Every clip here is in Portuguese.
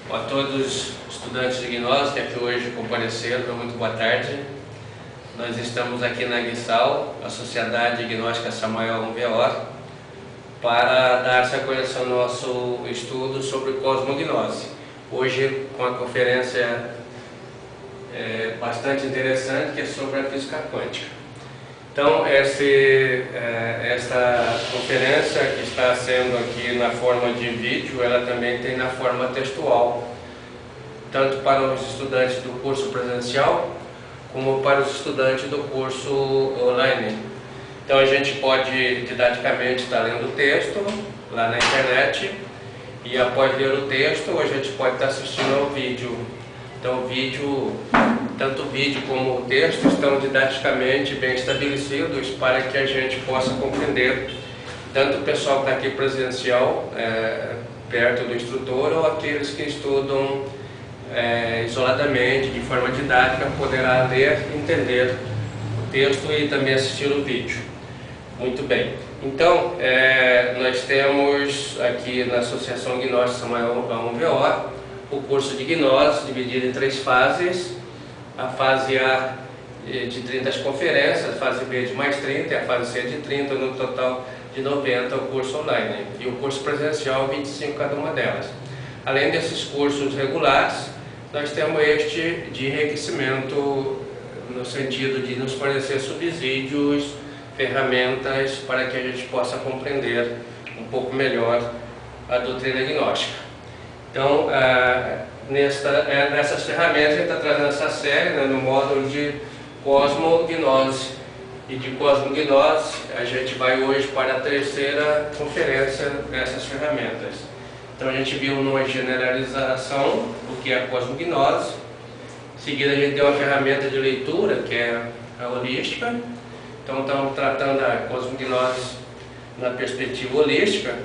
A todos os estudantes de gnose que aqui hoje compareceram, muito boa tarde. Nós estamos aqui na GSAL, a Sociedade Gnóstica Samael 1VO, para dar sequência ao nosso estudo sobre cosmognose. Hoje com a conferência bastante interessante, que é sobre a física quântica. Então, esta conferência que está sendo aqui na forma de vídeo, ela também tem na forma textual, tanto para os estudantes do curso presencial, como para os estudantes do curso online. Então, a gente pode, didaticamente, estar lendo o texto lá na internet, e após ler o texto, a gente pode estar assistindo ao vídeo. Então, tanto o vídeo como o texto estão didaticamente bem estabelecidos para que a gente possa compreender tanto o pessoal que está aqui presencial, perto do instrutor, ou aqueles que estudam isoladamente, de forma didática, poderá ler, entender o texto e também assistir o vídeo. Muito bem. Então, nós temos aqui na Associação Gnóstica Samael 1VO o curso de gnose, dividido em 3 fases. A fase A de 30 conferências, a fase B de mais 30 e a fase C de 30, no total de 90 o curso online. E o curso presencial, 25 cada uma delas. Além desses cursos regulares, nós temos este de enriquecimento, no sentido de nos fornecer subsídios, ferramentas para que a gente possa compreender um pouco melhor a doutrina gnóstica. Então, nessas ferramentas, a gente está trazendo essa série, né, no módulo de cosmognose. E de cosmognose, a gente vai hoje para a 3ª conferência dessas ferramentas. Então, a gente viu numa generalização o que é a cosmognose. Em seguida, a gente deu uma ferramenta de leitura, que é a holística. Então, estamos tratando a cosmognose na perspectiva holística.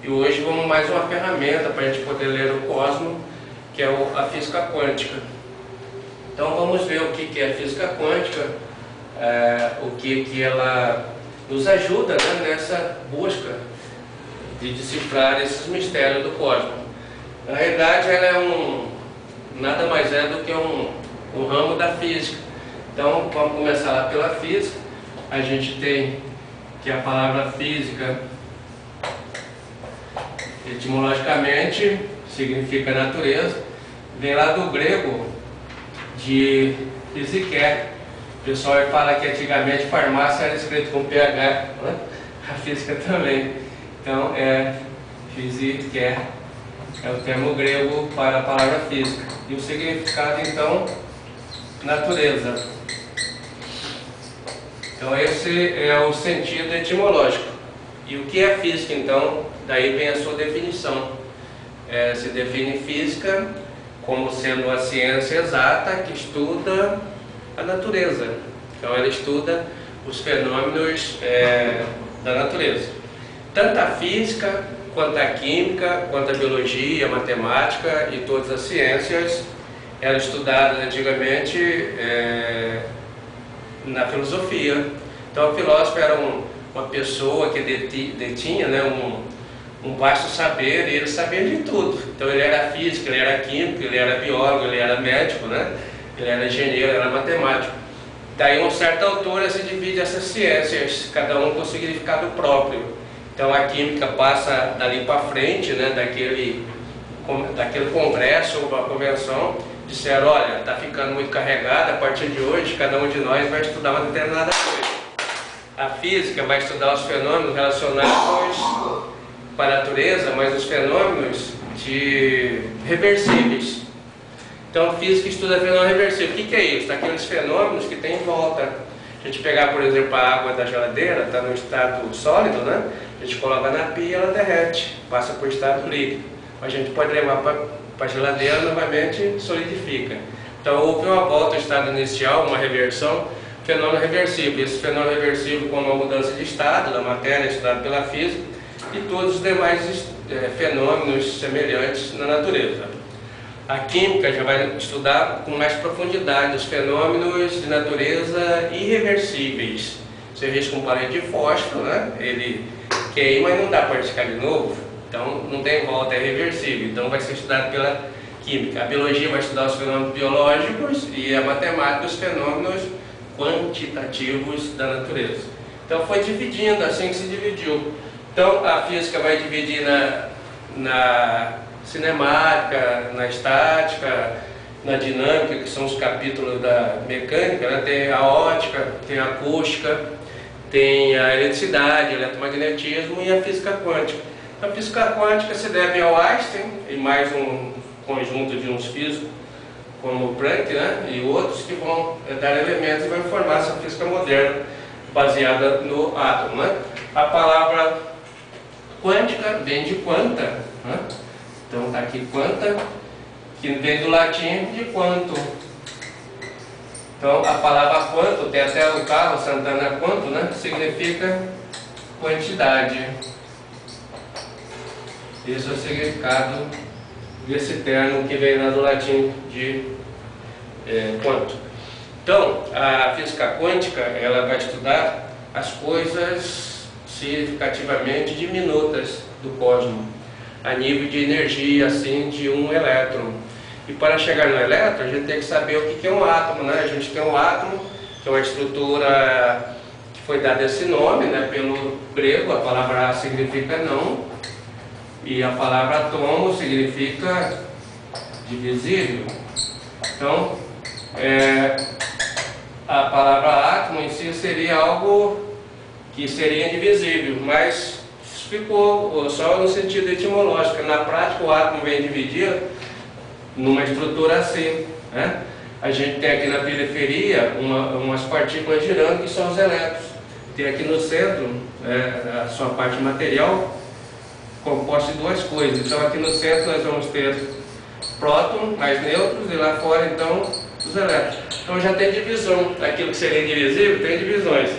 E hoje vamos mais uma ferramenta para a gente poder ler o cosmo, que é a física quântica. Então vamos ver o que é a física quântica, o que ela nos ajuda, né, nessa busca de decifrar esses mistérios do cosmos. Na realidade, ela nada mais é do que um ramo da física. Então vamos começar lá pela física. A gente tem que a palavra física, etimologicamente, significa natureza, vem lá do grego de physiké. O pessoal fala que antigamente farmácia era escrito com PH, né? A física também. Então physiké, é o termo grego para a palavra física. E o significado, então, natureza. Então esse é o sentido etimológico. E o que é física, então? Daí vem a sua definição. Se define física como sendo a ciência exata que estuda a natureza. Então ela estuda os fenômenos da natureza. Tanto a física, quanto a química, quanto a biologia, a matemática e todas as ciências eram estudadas antigamente na filosofia. Então o filósofo era uma pessoa que detinha, né, um vasto saber, e ele sabia de tudo. Então ele era físico, ele era químico, ele era biólogo, ele era médico, né? Ele era engenheiro, ele era matemático. Daí, a uma certa altura, se divide essas ciências, cada um com significado próprio. Então a química passa dali para frente, né, daquele congresso ou uma convenção, disseram: olha, está ficando muito carregada, a partir de hoje cada um de nós vai estudar uma determinada coisa. A física vai estudar os fenômenos relacionados com a natureza, mas os fenômenos reversíveis. Então, a física estuda fenômeno reversível. O que é isso? Aqueles fenômenos que tem em volta. A gente pegar, por exemplo, a água da geladeira, está no estado sólido, né? A gente coloca na pia e ela derrete, passa por estado líquido. A gente pode levar para a geladeira, novamente solidifica. Então, houve uma volta ao estado inicial, uma reversão, fenômeno reversível. Esse fenômeno reversível, como uma mudança de estado da matéria, estudado pela física, e todos os demais fenômenos semelhantes na natureza. A química já vai estudar com mais profundidade os fenômenos de natureza irreversíveis. Você risca um palito de fósforo, né? Ele queima e não dá para riscar de novo, então não tem volta, é reversível. Então vai ser estudado pela química. A biologia vai estudar os fenômenos biológicos e a matemática os fenômenos quantitativos da natureza. Então foi dividindo, assim que se dividiu. Então a física vai dividir na cinemática, na estática, na dinâmica, que são os capítulos da mecânica, né? Tem a ótica, tem a acústica, tem a eletricidade, eletromagnetismo e a física quântica. A física quântica se deve ao Einstein e mais um conjunto de uns físicos como Planck, né? E outros que vão dar elementos e vão formar essa física moderna baseada no átomo, né? A palavra quântica vem de quanta, né? Então está aqui quanta, que vem do latim de quanto. Então a palavra quanto, tem até o carro Santana Quanto, né? Significa quantidade. Esse é o significado desse termo que vem lá do latim de quanto. Então a física quântica, ela vai estudar as coisas significativamente diminutas do cosmos, a nível de energia, assim, de um elétron. E para chegar no elétron, a gente tem que saber o que é um átomo, né? A gente tem um átomo, que é uma estrutura que foi dada esse nome, né, pelo grego. A palavra significa não, e a palavra átomo significa divisível. Então, a palavra átomo em si seria algo que seria indivisível, mas ficou só no sentido etimológico. Na prática, o átomo vem dividir numa estrutura assim, né? A gente tem aqui na periferia umas partículas girando, que são os elétrons. Tem aqui no centro a sua parte material composta de duas coisas. Então aqui no centro nós vamos ter prótons, mais nêutrons, e lá fora então os elétrons. Então já tem divisão. Aquilo que seria indivisível tem divisões.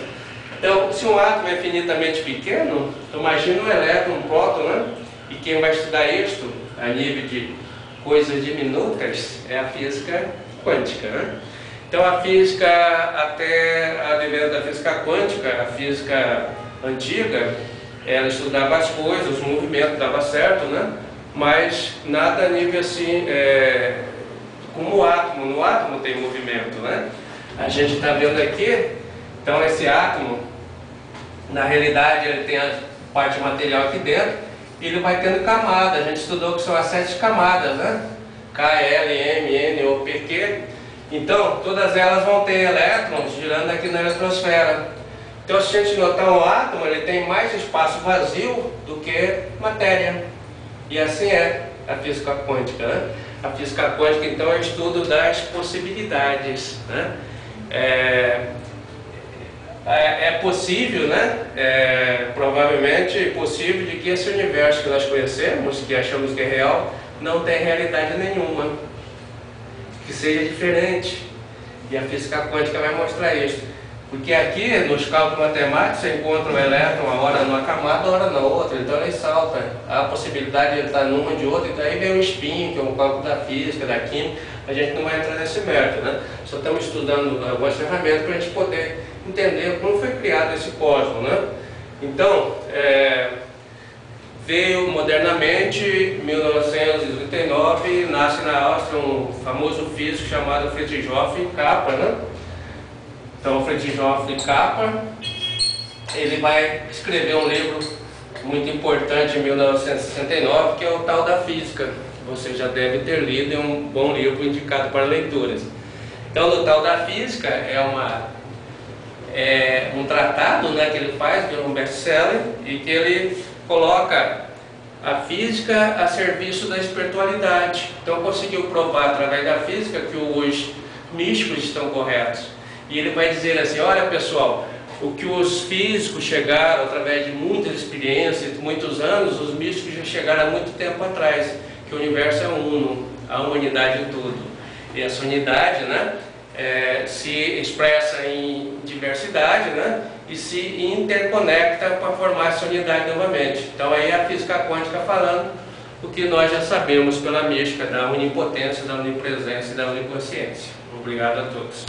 Então, se um átomo é infinitamente pequeno, imagina um elétron, um próton, né? E quem vai estudar isto a nível de coisas diminutas é a física quântica, né? Então a física, até a advento da física quântica, a física antiga, ela estudava as coisas, os movimentos, dava certo, né? Mas nada a nível assim, como o átomo. No átomo tem movimento, né? A gente está vendo aqui, então esse átomo, na realidade ele tem a parte material aqui dentro, e ele vai tendo camadas. A gente estudou que são as 7 camadas, né? K, L, M, N, O, P, Q. Então, todas elas vão ter elétrons girando aqui na eletrosfera. Então, se a gente notar um átomo, ele tem mais espaço vazio do que matéria. E assim é a física quântica, né? A física quântica, então, é o estudo das possibilidades, né? É possível, né? Provavelmente possível de que esse universo que nós conhecemos, que achamos que é real, não tem realidade nenhuma, que seja diferente. E a física quântica vai mostrar isso. Porque aqui, nos cálculos matemáticos, você encontra um elétron, uma hora numa camada, uma hora na outra, então ele salta. Há a possibilidade de ele estar numa de outra, então aí vem o spin, que é um cálculo da física, da química. A gente não vai entrar nesse mérito, né? Só estamos estudando algumas ferramentas para a gente poder entender como foi criado esse cosmos, né? Então, veio modernamente, em 1939, nasce na Áustria um famoso físico chamado Fritjof Capra, né? Então, Fritjof Capra, ele vai escrever um livro muito importante em 1969, que é o Tal da Física. Você já deve ter lido, é um bom livro indicado para leituras. Então, no Tal da Física é um tratado, né, que ele faz, que é um best-seller, e que ele coloca a física a serviço da espiritualidade. Então conseguiu provar através da física que os místicos estão corretos. E ele vai dizer assim: olha pessoal, o que os físicos chegaram através de muitas experiências, de muitos anos, os místicos já chegaram há muito tempo atrás, que o universo é uno, há uma unidade em tudo. E essa unidade, né, se expressa em diversidade, né, e se interconecta para formar essa unidade novamente. Então aí a física quântica falando o que nós já sabemos pela mística da onipotência, da onipresença e da onisciência. Obrigado a todos.